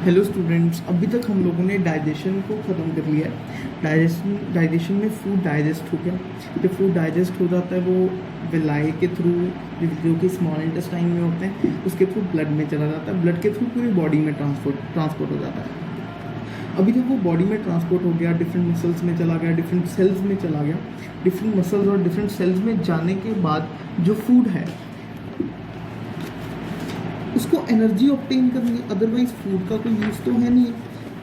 Hello students, अभी तक हम लोगों ने डाइजेशन को ख़त्म कर लिया है। डाइजेशन में फूड डाइजेस्ट हो गया। जब फूड डाइजेस्ट हो जाता है वो विलाई के थ्रू, जो कि स्मॉल इंटेस्टाइन में होते हैं, उसके थ्रू ब्लड में चला जाता है। ब्लड के थ्रू पूरी बॉडी में ट्रांसपोर्ट हो जाता है। अभी जब वो बॉडी में ट्रांसपोर्ट हो गया, डिफरेंट मसल्स में चला गया, डिफरेंट सेल्स में चला गया, डिफरेंट मसल्स और डिफरेंट सेल्स में जाने के बाद जो फूड है उसको एनर्जी ऑब्टेन करनी है। अदरवाइज फूड का कोई यूज़ तो है नहीं।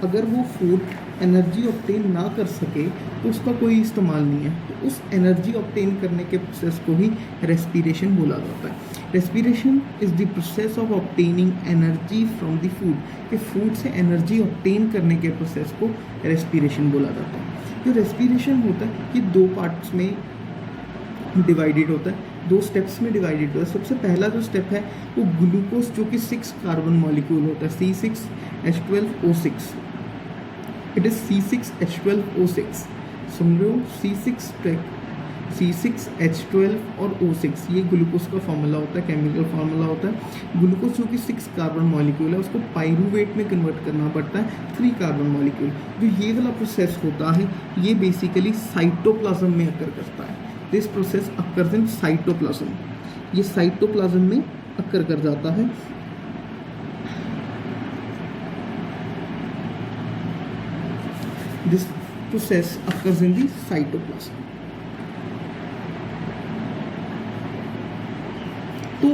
अगर वो फूड एनर्जी ऑब्टेन ना कर सके तो उसका कोई इस्तेमाल नहीं है। तो उस एनर्जी ऑब्टेन करने के प्रोसेस को ही रेस्पिरेशन बोला जाता है। Respiration is the process of obtaining energy from the food. कि फूड से एनर्जी ऑब्टेन करने के प्रोसेस को रेस्पिरेशन बोला जाता है। जो रेस्पिरेशन होता है कि दो पार्ट्स में डिवाइडेड होता है, दो स्टेप्स में डिवाइडेड होता है। सबसे पहला जो स्टेप है वो ग्लूकोज, जो कि 6 कार्बन मॉलिक्यूल होता है, C6H12O6। It is C6H12O6। सुन रहे हो? C6H12 और O6 ये ग्लूकोज का फॉर्मूला होता है, केमिकल फार्मूला होता है। ग्लूकोज जो कि 6 कार्बन मॉलिक्यूल है, उसको पाइरूवेट में कन्वर्ट करना पड़ता है 3 कार्बन मॉलिक्यूल। जो ये वाला प्रोसेस होता है ये बेसिकली साइटोप्लाज्म में अकर करता है। This process occurs in cytoplasm. ये साइटोप्लाज्म में अकर कर जाता है। This process occurs in the cytoplasm. तो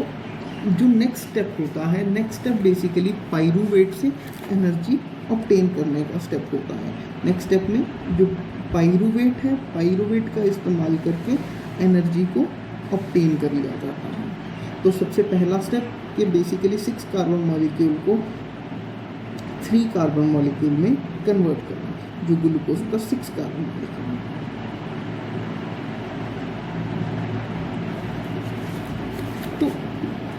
जो नेक्स्ट स्टेप होता है, नेक्स्ट स्टेप बेसिकली पाइरूवेट से एनर्जी ऑब्टेन करने का स्टेप होता है। नेक्स्ट स्टेप में जो पाइरूवेट है, पाइरूवेट का इस्तेमाल करके एनर्जी को ऑब्टेन कर लिया जाता है। तो सबसे पहला स्टेप कि बेसिकली 6 कार्बन मॉलिक्यूल को 3 कार्बन मॉलिक्यूल में कन्वर्ट करना, जो ग्लूकोज का 6 कार्बन मॉलिक्यूल है। तो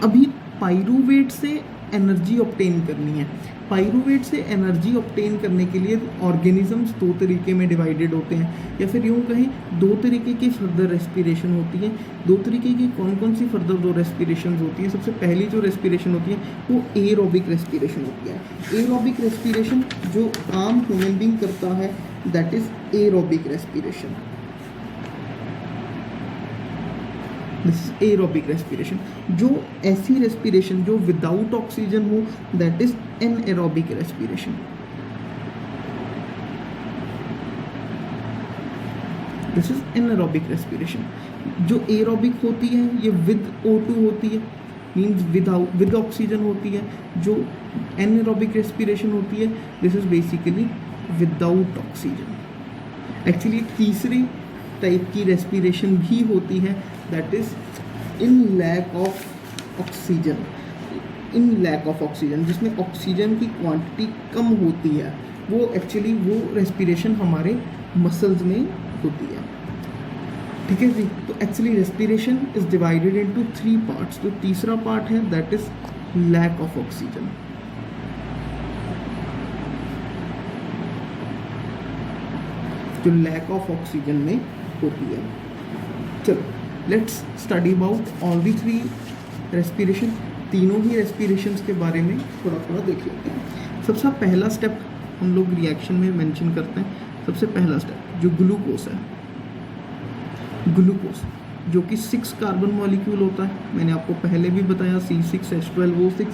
अभी पाइरूवेट से एनर्जी ऑब्टेन करनी है। पाइरूवेट से एनर्जी ऑब्टेन करने के लिए ऑर्गेनिजम्स 2 तरीके में डिवाइडेड होते हैं, या फिर यूँ कहें 2 तरीके की फर्दर रेस्पिरेशन होती है। 2 तरीके की कौन कौन सी फर्दर 2 रेस्पिरेशन होती है? सबसे पहली जो रेस्पिरेशन होती है वो एरोबिक रेस्पिरेशन होती है। एरोबिक रेस्पिरेशन जो आम ह्यूमन बीइंग करता है, that is aerobic respiration. This is aerobic respiration. जो ऐसी रेस्पिरेशन जो विदाउट ऑक्सीजन हो, that is anaerobic respiration. This is anaerobic respiration. जो एरोबिक होती है ये विद O2 होती है, मीन्स विद ऑक्सीजन होती है। जो एनएरोबिक रेस्पिरेशन होती है, this is basically without oxygen. Actually तीसरी टाइप की रेस्पिरेशन भी होती है, that is in lack of oxygen. In lack of oxygen, जिसमें ऑक्सीजन की क्वांटिटी कम होती है, वो एक्चुअली वो रेस्पिरेशन हमारे मसल्स में होती है। ठीक है जी। तो actually respiration is divided into 3 parts. तो तीसरा पार्ट है that is lack of oxygen. जो लैक ऑफ ऑक्सीजन में होती है। चलो let's study about all the 3 respiration. तीनों ही रेस्पिरेशंस के बारे में थोड़ा थोड़ा देख लेते हैं। सबसे पहला स्टेप हम लोग रिएक्शन में मेंशन करते हैं। सबसे पहला स्टेप जो ग्लूकोज है, ग्लूकोज जो कि 6 कार्बन मॉलिक्यूल होता है, मैंने आपको पहले भी बताया C6H12O6,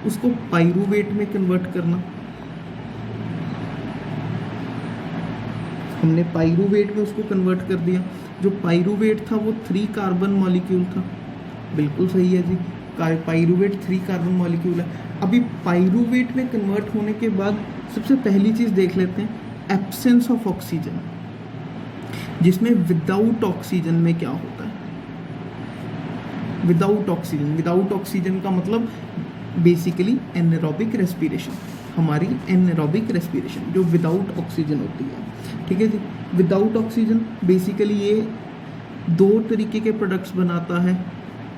उसको पाइरूवेट में कन्वर्ट करना। हमने पाइरूवेट में उसको कन्वर्ट कर दिया। जो पाइरूवेट था वो 3 कार्बन मॉलिक्यूल था। बिल्कुल सही है जी, पाइरूवेट 3 कार्बन मॉलिक्यूल है। अभी पाइरूवेट में कन्वर्ट होने के बाद सबसे पहली चीज़ देख लेते हैं एब्सेंस ऑफ ऑक्सीजन, जिसमें विदाउट ऑक्सीजन में क्या होता है। विदाउट ऑक्सीजन, विदाउट ऑक्सीजन का मतलब बेसिकली एनएरोबिक रेस्पिरेशन, हमारी एनएरोबिक रेस्पिरेशन जो विदाउट ऑक्सीजन होती है। ठीक है जी। विदाउट ऑक्सीजन बेसिकली ये 2 तरीके के प्रोडक्ट्स बनाता है।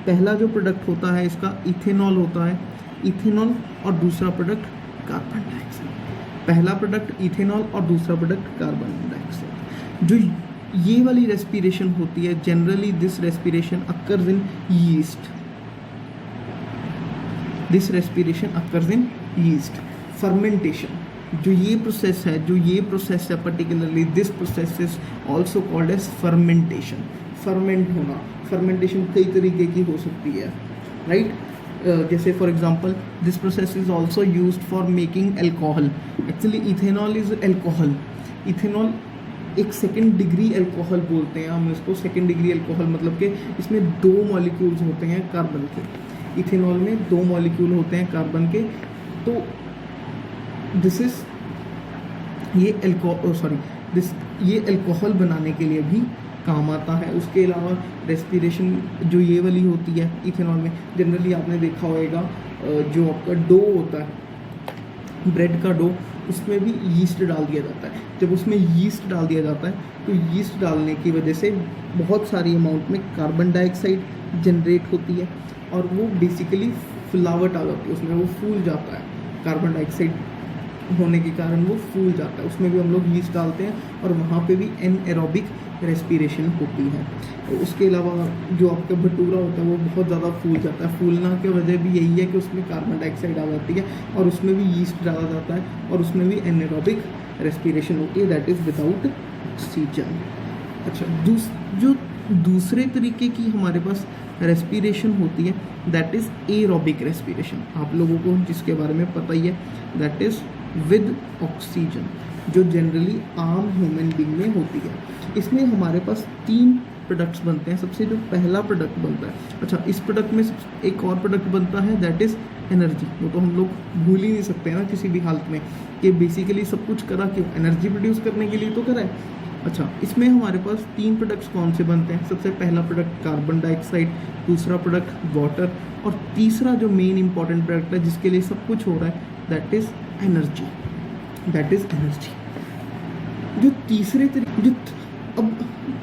पहला जो प्रोडक्ट होता है इसका इथेनॉल होता है, इथेनॉल, और दूसरा प्रोडक्ट कार्बन डाइऑक्साइड। पहला प्रोडक्ट इथेनॉल और दूसरा प्रोडक्ट कार्बन डाइऑक्साइड। जो ये वाली रेस्पिरेशन होती है, generally this respiration occurs in yeast. This respiration occurs in yeast. Fermentation, जो ये प्रोसेस है particularly this process is also called as fermentation. Ferment होना, फर्मेंटेशन कई तरीके की हो सकती है, राइट? जैसे for example this process is also used for making alcohol. Actually ethanol is alcohol. Ethanol एक सेकेंड डिग्री एल्कोहल बोलते हैं हम इसको। सेकेंड डिग्री एल्कोहल मतलब कि इसमें 2 मॉलिक्यूल्स होते हैं कार्बन के। इथेनॉल में 2 मॉलिक्यूल होते हैं कार्बन के। तो दिस इज ये एल्कोहल बनाने के लिए भी काम आता है। उसके अलावा रेस्पिरेशन जो ये वाली होती है इथेनॉल में, जनरली आपने देखा होगा जो आपका डो होता है, ब्रेड का डो, उसमें भी यीस्ट डाल दिया जाता है। जब उसमें यीस्ट डाल दिया जाता है तो यीस्ट डालने की वजह से बहुत सारी अमाउंट में कार्बन डाइऑक्साइड जनरेट होती है और वो बेसिकली फुलावट आ जाती है, उसमें वो फूल जाता है। कार्बन डाइऑक्साइड होने के कारण वो फूल जाता है। उसमें भी हम लोग यीस्ट डालते हैं और वहाँ पे भी एनएरोबिक रेस्पिरेशन होती है। और उसके अलावा जो आपका भटूरा होता है वो बहुत ज़्यादा फूल जाता है। फूलना की वजह भी यही है कि उसमें कार्बन डाइऑक्साइड आ जाती है और उसमें भी यीस्ट डाला जाता है और उसमें भी एनएरोबिक रेस्पिरेशन होती है, दैट इज़ विदाउट ऑक्सीजन। अच्छा, जो दूसरे तरीके की हमारे पास रेस्पिरेशन होती है दैट इज़ एरोबिक रेस्पिरेशन। आप लोगों को जिसके बारे में पता ही है, दैट इज़ विद ऑक्सीजन, जो जनरली आम ह्यूमन बीइंग में होती है। इसमें हमारे पास 3 प्रोडक्ट्स बनते हैं। सबसे जो पहला प्रोडक्ट बनता है, अच्छा इस प्रोडक्ट में एक और प्रोडक्ट बनता है दैट इज़ एनर्जी। वो तो हम लोग भूल ही नहीं सकते ना किसी भी हालत में कि बेसिकली सब कुछ करा क्यों, एनर्जी प्रोड्यूस करने के लिए तो करा है। अच्छा, इसमें हमारे पास 3 प्रोडक्ट्स कौन से बनते हैं? सबसे पहला प्रोडक्ट कार्बन डाइऑक्साइड, दूसरा प्रोडक्ट वाटर और तीसरा जो मेन इंपॉर्टेंट प्रोडक्ट है जिसके लिए सब कुछ हो रहा है that is energy. That is energy. जो तीसरे तरीके, अब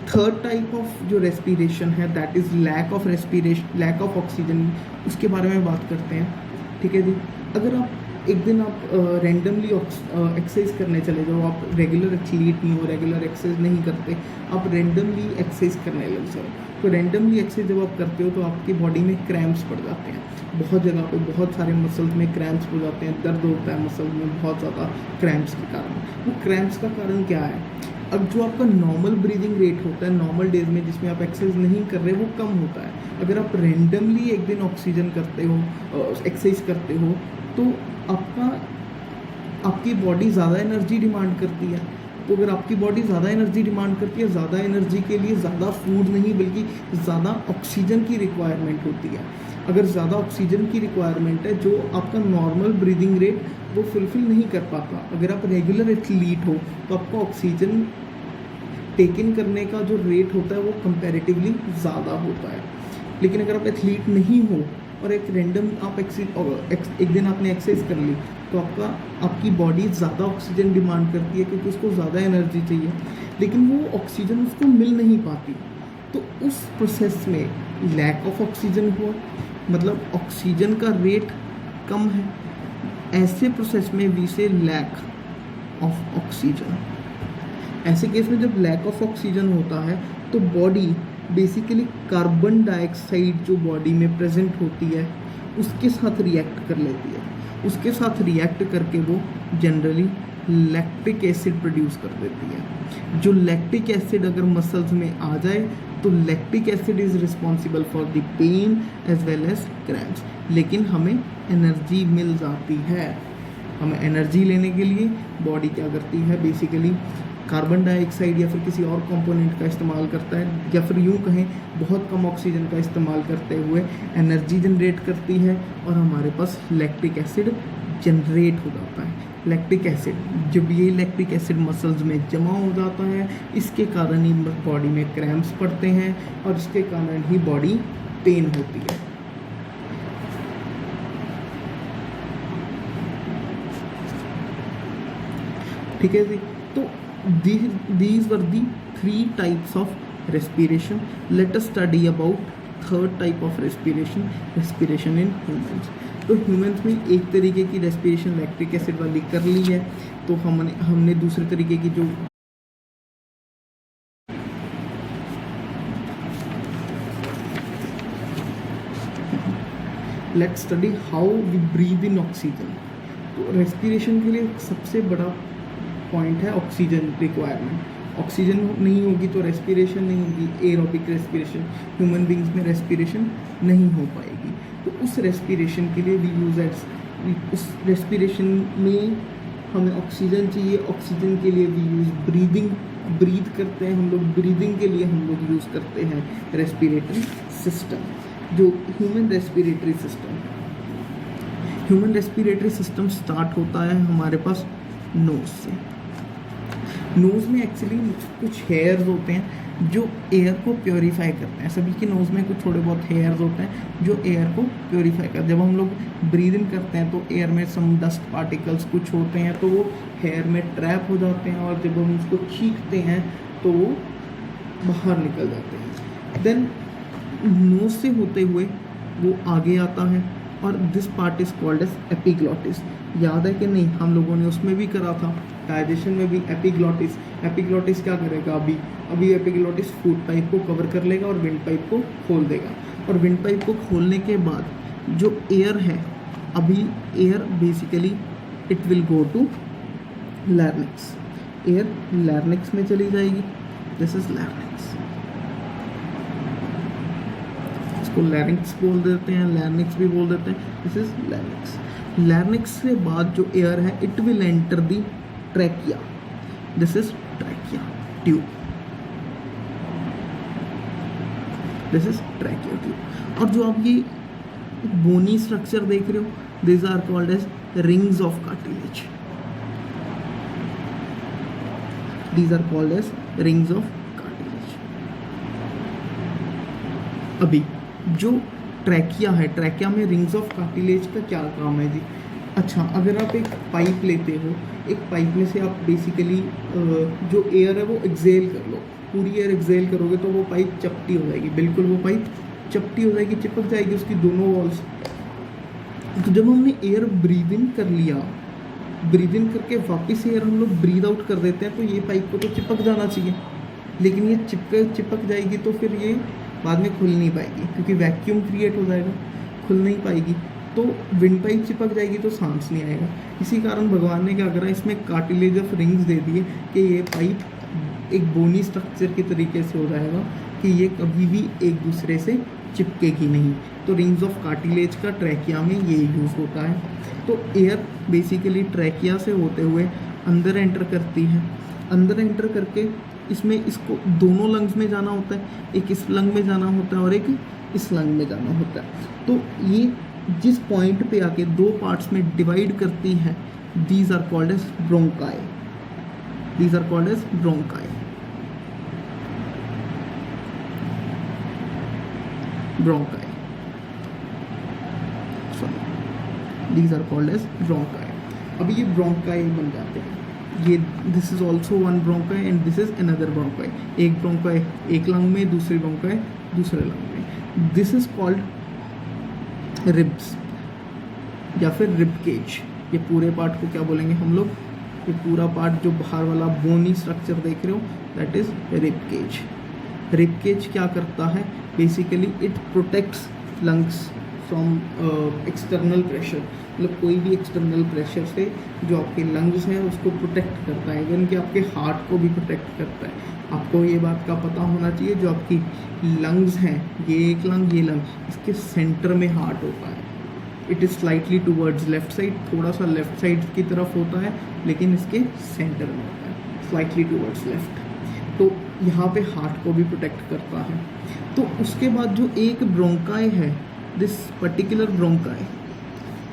थर्ड टाइप ऑफ जो रेस्पिरेशन है that is lack of respiration, lack of oxygen, उसके बारे में बात करते हैं। ठीक है जी। अगर आप एक दिन आप रैंडमली एक्सरसाइज करने चले जाओ, आप रेगुलर एथलीट नहीं हो, रेगुलर एक्सरसाइज नहीं करते, आप रैंडमली एक्सरसाइज करने लग जाओ, तो रैंडमली एक्सरसाइज जब आप करते हो तो आपकी बॉडी में क्रैम्प्स पड़ जाते हैं। बहुत जगह पे बहुत सारे मसल्स में क्रैम्प्स हो जाते हैं, दर्द होता है मसल में बहुत ज़्यादा क्रैम्प्स के कारण। वो क्रैम्प्स का कारण क्या है? अब जो आपका नॉर्मल ब्रीदिंग रेट होता है नॉर्मल डेज में जिसमें आप एक्सरसाइज नहीं कर रहे, वो कम होता है। अगर आप रैंडमली एक दिन ऑक्सीजन करते हो, एक्सरसाइज करते हो, तो आपकी बॉडी ज़्यादा एनर्जी डिमांड करती है। तो अगर आपकी बॉडी ज़्यादा एनर्जी डिमांड करती है, ज़्यादा एनर्जी के लिए ज़्यादा फूड नहीं बल्कि ज़्यादा ऑक्सीजन की रिक्वायरमेंट होती है। अगर ज़्यादा ऑक्सीजन की रिक्वायरमेंट है जो आपका नॉर्मल ब्रीदिंग रेट वो फुलफिल नहीं कर पाता। अगर आप रेगुलर एथलीट हो तो आपका ऑक्सीजन टेक इन करने का जो रेट होता है वो कंपैरेटिवली ज़्यादा होता है। लेकिन अगर आप एथलीट नहीं हो और एक रैंडम आप एक दिन आपने एक्सरसाइज कर ली तो आपकी बॉडी ज़्यादा ऑक्सीजन डिमांड करती है क्योंकि उसको ज़्यादा एनर्जी चाहिए, लेकिन वो ऑक्सीजन उसको मिल नहीं पाती। तो उस प्रोसेस में लैक ऑफ ऑक्सीजन हुआ, मतलब ऑक्सीजन का रेट कम है। ऐसे प्रोसेस में वी से लैक ऑफ ऑक्सीजन। ऐसे केस में जब लैक ऑफ ऑक्सीजन होता है तो बॉडी बेसिकली कार्बन डाइऑक्साइड जो बॉडी में प्रेजेंट होती है उसके साथ रिएक्ट कर लेती है। उसके साथ रिएक्ट करके वो जनरली लैक्टिक एसिड प्रोड्यूस कर देती है। जो लैक्टिक एसिड अगर मसल्स में आ जाए तो lactic acid is responsible for the pain as well as cramps. लेकिन हमें एनर्जी मिल जाती है। हमें एनर्जी लेने के लिए बॉडी क्या करती है, बेसिकली कार्बन डाइऑक्साइड या फिर किसी और कंपोनेंट का इस्तेमाल करता है, या फिर यूँ कहें बहुत कम ऑक्सीजन का इस्तेमाल करते हुए एनर्जी जनरेट करती है और हमारे पास लैक्टिक एसिड जनरेट हो जाता है। लैक्टिक एसिड, जब ये लैक्टिक एसिड मसल्स में जमा हो जाता है इसके कारण ही बॉडी में क्रैम्प्स पड़ते हैं और इसके कारण ही बॉडी पेन होती है। ठीक है जी। तो these were the 3 types of respiration. Let us study about third type of respiration in humans. तो ह्यूमंस में एक तरीके की रेस्पिरेशन लैक्टिक एसिड वाली कर ली है, तो हमने दूसरे तरीके की जो let's study how we breathe in oxygen. तो रेस्पिरेशन के लिए सबसे बड़ा पॉइंट है ऑक्सीजन रिक्वायरमेंट। ऑक्सीजन नहीं होगी तो रेस्पिरेशन नहीं होगी, एरोबिक रेस्पिरेशन, ह्यूमन बींग्स में रेस्पिरेशन नहीं हो पाएगी। तो उस रेस्पिरेशन के लिए वी यूज़ उस रेस्पिरेशन में हमें ऑक्सीजन चाहिए। ऑक्सीजन के लिए वी यूज़ ब्रीद करते हैं हम लोग। ब्रीदिंग के लिए हम लोग यूज़ करते हैं रेस्पिरेटरी सिस्टम, जो ह्यूमन रेस्पिरेटरी सिस्टम स्टार्ट होता है हमारे पास नोज़ से। नोज़ में एक्चुअली कुछ हेयर्स होते हैं जो एयर को प्योरीफाई करते हैं। सभी के नोज़ में कुछ थोड़े बहुत हेयर्स होते हैं जो एयर को प्योरीफाई करते हैं। जब हम लोग ब्रीद इन करते हैं तो एयर में सम डस्ट पार्टिकल्स कुछ होते हैं तो वो हेयर में ट्रैप हो जाते हैं, और जब हम उसको खींचते हैं तो वो बाहर निकल जाते हैं। देन नोज़ से होते हुए वो आगे आता है, और this part is called as epiglottis. याद है कि नहीं, हम लोगों ने उसमें भी करा था, डाइजेशन में भी एपिग्लॉटिस क्या करेगा, अभी एपिग्लॉटिस फूड पाइप को कवर कर लेगा और विंड पाइप को खोल देगा। और विंड पाइप को खोलने के बाद जो एयर है, अभी air basically it will go to larynx. Air larynx में चली जाएगी, दिस इज लैरिंक्स। इसको लैरिंक्स बोल देते हैं, लैरिंक्स भी बोल देते हैं, दिस इज लैरिंक्स। लैरिंक्स से बाद जो एयर है it will enter the trachea, this is trachea tube, this is trachea tube. और जो आप ये बोनी स्ट्रक्चर देख रहे हो, this are called as rings of cartilage, these are called as rings of cartilage। अभी जो ट्रैकिया है, ट्रैकिया में रिंग्स ऑफ कार्टिलेज का क्या काम है जी? अच्छा, अगर आप एक पाइप लेते हो, एक पाइप में से आप बेसिकली जो एयर है वो एक्सेल कर लो, पूरी एयर एक्सेल करोगे तो वो पाइप चपटी हो जाएगी, बिल्कुल वो पाइप चपटी हो जाएगी, चिपक जाएगी उसकी दोनों वॉल्स। तो जब हमने एयर ब्रीद इन कर लिया, ब्रीद इन करके वापस एयर हम लोग ब्रीद आउट कर देते हैं, तो ये पाइप को तो चिपक जाना चाहिए, लेकिन ये चिपक जाएगी तो फिर ये बाद में खुल नहीं पाएगी, क्योंकि वैक्यूम क्रिएट हो जाएगा, खुल नहीं पाएगी। तो विंड पाइप चिपक जाएगी तो सांस नहीं आएगा। इसी कारण भगवान ने क्या करा, इसमें कार्टिलेज ऑफ रिंग्स दे दिए कि ये पाइप एक बोनी स्ट्रक्चर के तरीके से हो जाएगा कि ये कभी भी एक दूसरे से चिपकेगी नहीं। तो रिंग्स ऑफ कार्टिलेज का ट्रैकिया में ये यूज़ होता है। तो एयर बेसिकली ट्रैकिया से होते हुए अंदर एंटर करती है, अंदर एंटर करके इसमें इसको दोनों लंग्स में जाना होता है, एक इस लंग में जाना होता है और एक इस लंग में जाना होता है। तो ये जिस पॉइंट पे आके दो पार्ट्स में डिवाइड करती है, these are called as bronchi, these are called as bronchi, bronchi, these are called as bronchi। अभी ये ब्रोंकाई बन जाते हैं, ये this is also one bronchi and this is another bronchi. एक ब्रोंकाई एक लंग में, दूसरी ब्रोंकाई दूसरे लंग में। दिस इज कॉल्ड रिब्स या फिर रिब केज। ये पूरे पार्ट को क्या बोलेंगे हम लोग, ये पूरा पार्ट जो बाहर वाला बोनी स्ट्रक्चर देख रहे हो, that is rib cage. Rib cage क्या करता है, basically it protects lungs from external pressure, मतलब कोई भी एक्सटर्नल प्रेशर से जो आपके लंग्स हैं उसको प्रोटेक्ट करता है, इवन कि आपके हार्ट को भी प्रोटेक्ट करता है। आपको ये बात का पता होना चाहिए, जो आपकी लंग्स हैं, ये एक लंग, ये लंग, इसके सेंटर में हार्ट होता है। It is slightly towards left side, थोड़ा सा लेफ्ट साइड की तरफ होता है, लेकिन इसके सेंटर में होता है, स्लाइटली टूवर्ड्स लेफ्ट। तो यहाँ पे हार्ट को भी प्रोटेक्ट करता है। तो उसके बाद जो एक ब्रोंकाई है, दिस पर्टिकुलर ब्रोंकाई,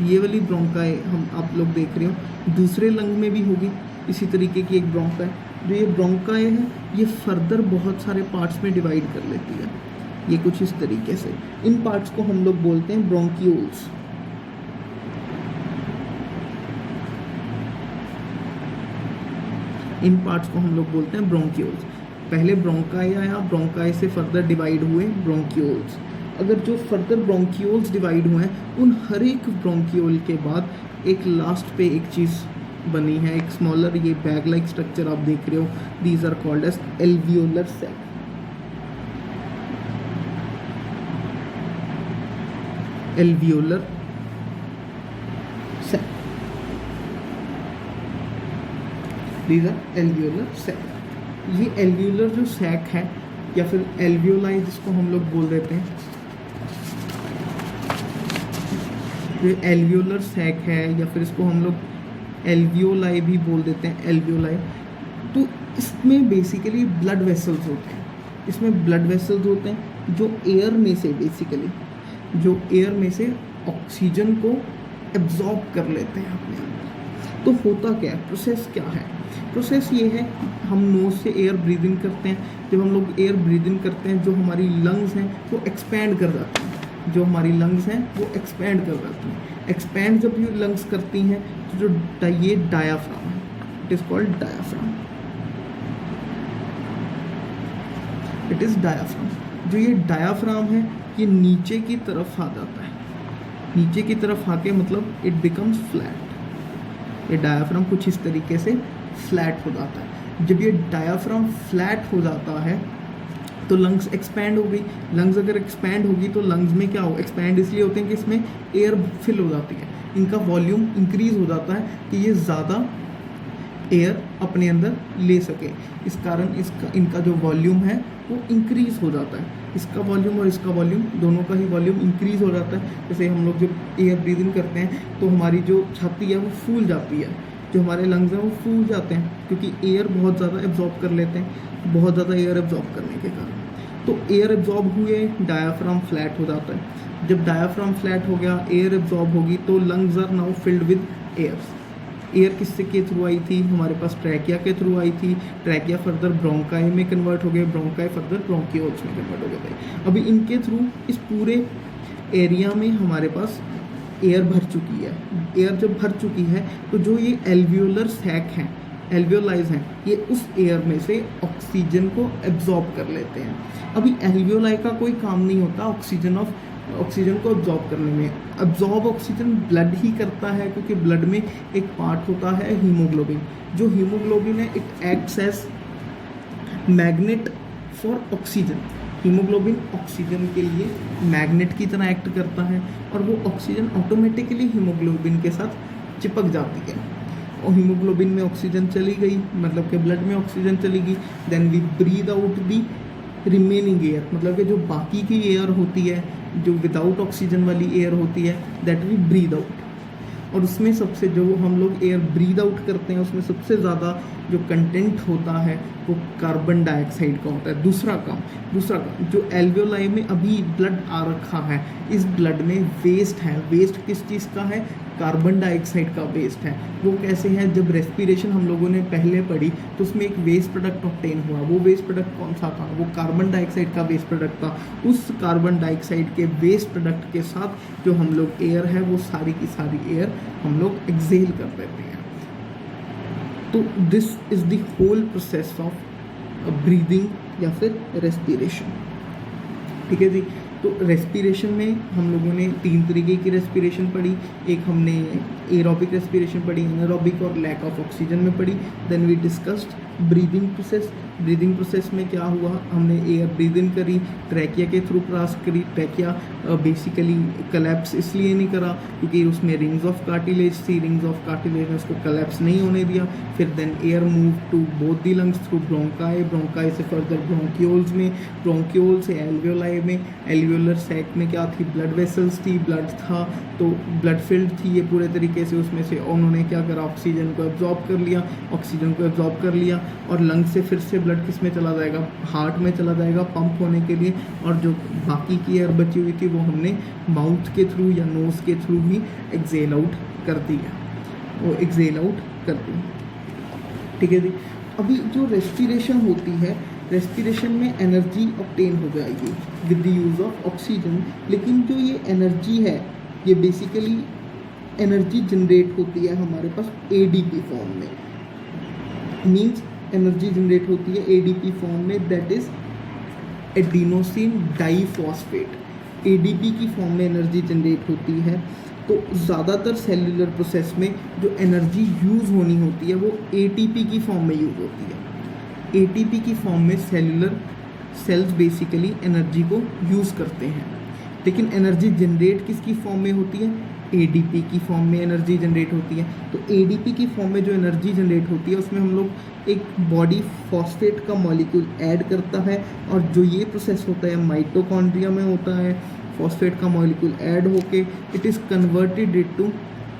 ये वाली ब्रोंकाई हम आप लोग देख रहे हो, दूसरे लंग में भी होगी इसी तरीके की एक ब्रोंकाई। जो ये ब्रोंकाई है, ये फर्दर बहुत सारे पार्ट्स में डिवाइड कर लेती है, ये कुछ इस तरीके से। इन पार्ट्स को हम लोग बोलते हैं ब्रोंक्यूल्स। इन पार्ट्स को हम लोग बोलते हैं ब्रोंक्यूल्स। पहले ब्रोंकाई आया, ब्रोंकाई से फर्दर डिवाइड हुए ब्रोंक्यूल्स। अगर जो फर्दर ब्रोंक्यूल्स डिवाइड हुए हैं, उन हर एक ब्रोंक्यूल के बाद एक लास्ट पे एक चीज़ बनी है, एक स्मॉलर ये बैग लाइक स्ट्रक्चर आप देख रहे हो, these are called as alveolar sac. Alveolar sac, these are alveolar sac. ये एल्वियोलर जो सैक है या फिर एल्वियोलाई जिसको हम लोग बोल देते हैं, जो एल्वियोलर सैक है या फिर इसको हम लोग एल्वियोलाई भी बोल देते हैं, एल्वियोलाई। तो इसमें बेसिकली ब्लड वेसल्स होते हैं, इसमें ब्लड वेसल्स होते हैं जो एयर में से बेसिकली जो एयर में से ऑक्सीजन को एब्जॉर्ब कर लेते हैं अपने अंदर। तो होता क्या है, प्रोसेस क्या है? प्रोसेस ये है कि हम नोज से एयर ब्रीद इन करते हैं। जब हम लोग एयर ब्रीद इन करते हैं, जो हमारी लंग्स हैं वो एक्सपैंड कर जाती हैं, जो हमारी लंग्स हैं वो एक्सपैंड कर जाती हैं। एक्सपैंड जब ये लंग्स करती हैं तो जो ये डायाफ्राम है, it is called diaphragm, it is diaphragm. जो ये डायाफ्राम है ये नीचे की तरफ आ जाता है, नीचे की तरफ आके मतलब इट बिकम्स फ्लैट। ये डायाफ्राम कुछ इस तरीके से फ्लैट हो जाता है। जब ये डायाफ्राम फ्लैट हो जाता है तो लंग्स एक्सपैंड हो गई। लंग्स अगर एक्सपैंड होगी तो लंग्स में क्या हो, एक्सपैंड इसलिए होते हैं कि इसमें एयर फिल हो जाती है, इनका वॉल्यूम इंक्रीज हो जाता है कि ये ज़्यादा एयर अपने अंदर ले सके। इस कारण इनका जो वॉल्यूम है वो इंक्रीज हो जाता है। इसका वॉल्यूम और इसका वॉल्यूम दोनों का ही वॉल्यूम इंक्रीज हो जाता है। जैसे हम लोग जब एयर ब्रीद इन करते हैं तो हमारी जो छाती है वो फूल जाती है, जो हमारे लंग्स हैं वो फूल जाते हैं क्योंकि एयर बहुत ज़्यादा एब्जॉर्ब कर लेते हैं, बहुत ज़्यादा एयर एब्जॉर्ब करने के कारण। तो एयर एब्जॉर्ब हुए, डायाफ्राम फ्लैट हो जाता है। जब डायाफ्राम फ्लैट हो गया, एयर एब्जॉर्ब होगी तो lungs are now filled with air. Air किससे के थ्रू आई थी, हमारे पास ट्रैकिया के थ्रू आई थी। ट्रैकिया फर्दर ब्रोंकाई में कन्वर्ट हो गए, ब्रोंकाई फर्दर ब्रोंकियोल्स में कन्वर्ट हो गए थे। अभी इनके थ्रू इस पूरे एरिया में हमारे पास एयर भर चुकी है। एयर जब भर चुकी है तो जो ये एल्वियोलर सैक हैं, एल्वियोलाइज हैं, ये उस एयर में से ऑक्सीजन को एब्जॉर्ब कर लेते हैं। अभी एल्वियोलाई का कोई काम नहीं होता ऑक्सीजन को एब्जॉर्ब करने में। एब्जॉर्ब ऑक्सीजन ब्लड ही करता है क्योंकि ब्लड में एक पार्ट होता है हीमोग्लोबिन। जो हीमोग्लोबिन है it acts as magnet for oxygen. Haemoglobin oxygen के लिए मैग्नेट की तरह एक्ट करता है और वो ऑक्सीजन ऑटोमेटिकली हीमोग्लोबिन के साथ चिपक जाती है। और हीमोग्लोबिन में ऑक्सीजन चली गई, मतलब कि ब्लड में ऑक्सीजन चली गई, then we breathe out the remaining air, मतलब कि जो बाकी की एयर होती है, जो विदाउट ऑक्सीजन वाली एयर होती है, दैट वी ब्रीद आउट। और उसमें सबसे जो हम लोग एयर ब्रीद आउट करते हैं उसमें सबसे ज़्यादा जो कंटेंट होता है वो कार्बन डाइऑक्साइड का होता है। दूसरा काम जो एल्वियोलाई में अभी ब्लड आ रखा है, इस ब्लड में वेस्ट है। वेस्ट किस चीज़ का है? कार्बन डाइऑक्साइड का वेस्ट है। वो कैसे है? जब रेस्पिरेशन हम लोगों ने पहले पढ़ी तो उसमें एक वेस्ट प्रोडक्ट ऑब्टेन हुआ। वो वेस्ट प्रोडक्ट कौन सा था? वो कार्बन डाइऑक्साइड का वेस्ट प्रोडक्ट था। उस कार्बन डाइऑक्साइड के वेस्ट प्रोडक्ट के साथ जो हम लोग एयर है वो सारी की सारी एयर हम लोग एक्सहेल कर देते हैं। तो this is the whole process of breathing या फिर रेस्पिरेशन। ठीक है जी। तो रेस्पिरेशन में हम लोगों ने 3 तरीके की रेस्पिरेशन पढ़ी। एक हमने एरोबिक रेस्पिरेशन पढ़ी, एनारोबिक और लैक ऑफ ऑक्सीजन में पढ़ी। Then we discussed breathing process. Breathing process में क्या हुआ, हमने एयर ब्रीद इन करी, ट्रैकिया के थ्रू क्रॉस करी। ट्रैकिया बेसिकली कलेप्स इसलिए नहीं करा क्योंकि उसमें रिंग्स ऑफ कार्टिलेज थी, रिंग्स ऑफ कार्टिलेज ने उसको कलेप्स नहीं होने दिया। फिर then air move to both the lungs through bronchi, bronchi से फर्दर ब्रोंकियोल्स में, ब्रोंकियोल से एल्वियोलाई में। एल्वियोलर सैक में क्या थी? ब्लड वेसल्स थी, ब्लड था तो ब्लड फिल्ड थी ये पूरे तरीके से। उसमें से उन्होंने क्या करा, ऑक्सीजन को एब्जॉर्ब कर लिया, ऑक्सीजन को एब्जॉर्ब कर लिया और लंग से फिर से ब्लड किस में चला जाएगा? हार्ट में चला जाएगा पंप होने के लिए। और जो बाकी की एयर बची हुई थी वो हमने माउथ के थ्रू या नोज़ के थ्रू ही एक्सहेल आउट कर दिया, वो एक्सहेल आउट कर दी। ठीक है जी। अभी जो रेस्पिरेशन होती है, रेस्पिरेशन में एनर्जी ऑब्टेन हो जाएगी with the use of oxygen. लेकिन जो ये एनर्जी है ये बेसिकली एनर्जी जनरेट होती है हमारे पास एडीपी फॉर्म में। मीन्स एनर्जी जनरेट होती है एडीपी फॉर्म में, that is adenosine diphosphate. ADP की फॉर्म में एनर्जी जनरेट होती है। तो ज़्यादातर सेलुलर प्रोसेस में जो एनर्जी यूज़ होनी होती है वो एटीपी की फॉर्म में यूज़ होती है। एटीपी की फॉर्म में सेलुलर सेल्स बेसिकली एनर्जी को यूज़ करते हैं। लेकिन एनर्जी जनरेट किसकी फॉर्म में होती है? एडीपी की फॉर्म में एनर्जी जनरेट होती है। तो एडीपी की फॉर्म में जो एनर्जी जनरेट होती है उसमें हम लोग एक बॉडी फॉस्फेट का मॉलिक्यूल ऐड करता है, और जो ये प्रोसेस होता है माइटोकॉन्ड्रिया में होता है। फॉस्फेट का मॉलिक्यूल ऐड होके it is converted into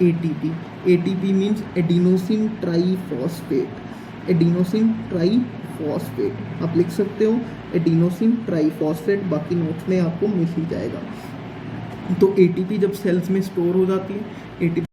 ATP. ATP means adenosine triphosphate. Adenosine triphosphate आप लिख सकते हो, एडिनोसिन ट्राईफॉस्फेट, बाकी नोट्स में आपको मिल ही जाएगा। तो एटीपी जब सेल्स में स्टोर हो जाती है, एटीपी